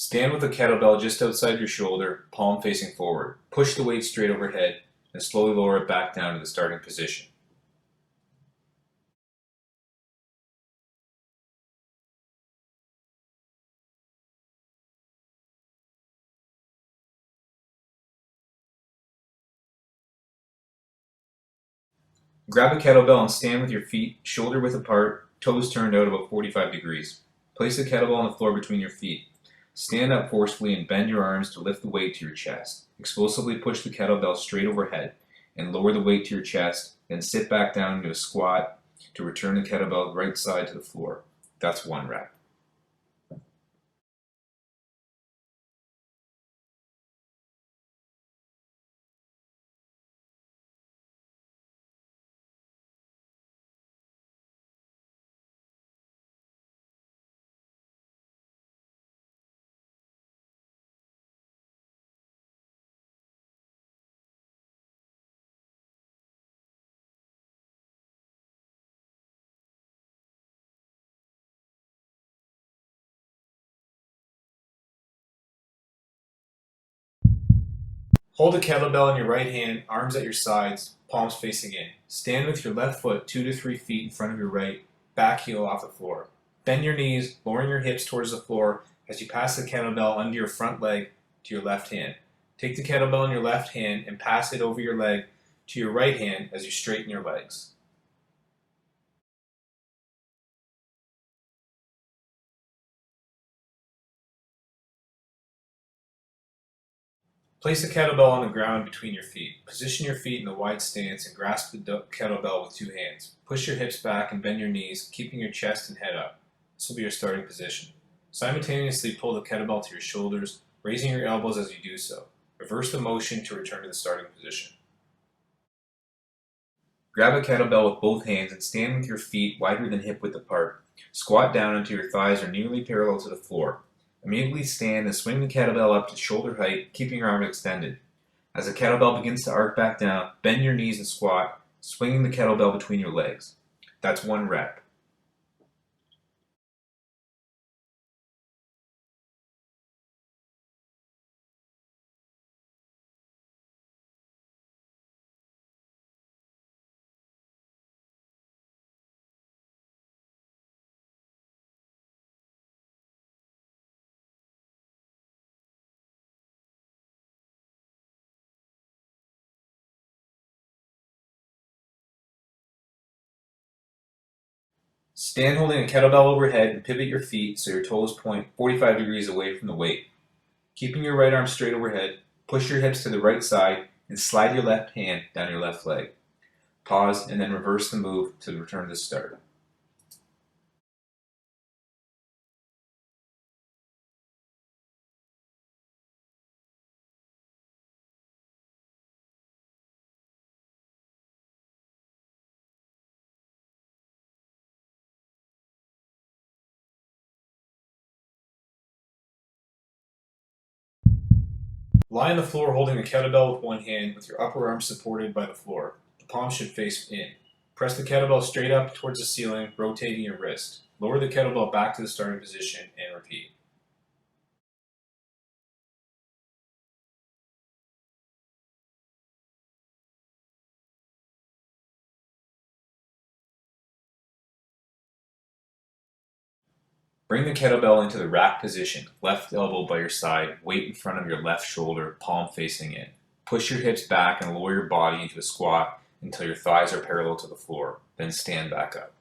Stand with the kettlebell just outside your shoulder, palm facing forward. Push the weight straight overhead and slowly lower it back down to the starting position. Grab a kettlebell and stand with your feet shoulder width apart, toes turned out about 45 degrees. Place the kettlebell on the floor between your feet. Stand up forcefully and bend your arms to lift the weight to your chest. Explosively push the kettlebell straight overhead and lower the weight to your chest, then sit back down into a squat to return the kettlebell right side to the floor. That's 1 rep. Hold the kettlebell in your right hand, arms at your sides, palms facing in. Stand with your left foot 2 to 3 feet in front of your right, back heel off the floor. Bend your knees, lowering your hips towards the floor as you pass the kettlebell under your front leg to your left hand. Take the kettlebell in your left hand and pass it over your leg to your right hand as you straighten your legs. Place the kettlebell on the ground between your feet. Position your feet in a wide stance and grasp the kettlebell with 2 hands. Push your hips back and bend your knees, keeping your chest and head up. This will be your starting position. Simultaneously pull the kettlebell to your shoulders, raising your elbows as you do so. Reverse the motion to return to the starting position. Grab a kettlebell with both hands and stand with your feet wider than hip width apart. Squat down until your thighs are nearly parallel to the floor. Immediately stand and swing the kettlebell up to shoulder height, keeping your arms extended. As the kettlebell begins to arc back down, bend your knees and squat, swinging the kettlebell between your legs. That's 1 rep. Stand holding a kettlebell overhead and pivot your feet so your toes point 45 degrees away from the weight. Keeping your right arm straight overhead, push your hips to the right side and slide your left hand down your left leg. Pause and then reverse the move to return to the start. Lie on the floor holding the kettlebell with 1 hand with your upper arm supported by the floor. The palm should face in. Press the kettlebell straight up towards the ceiling, rotating your wrist. Lower the kettlebell back to the starting position and repeat. Bring the kettlebell into the rack position, left elbow by your side, weight in front of your left shoulder, palm facing in. Push your hips back and lower your body into a squat until your thighs are parallel to the floor, then stand back up.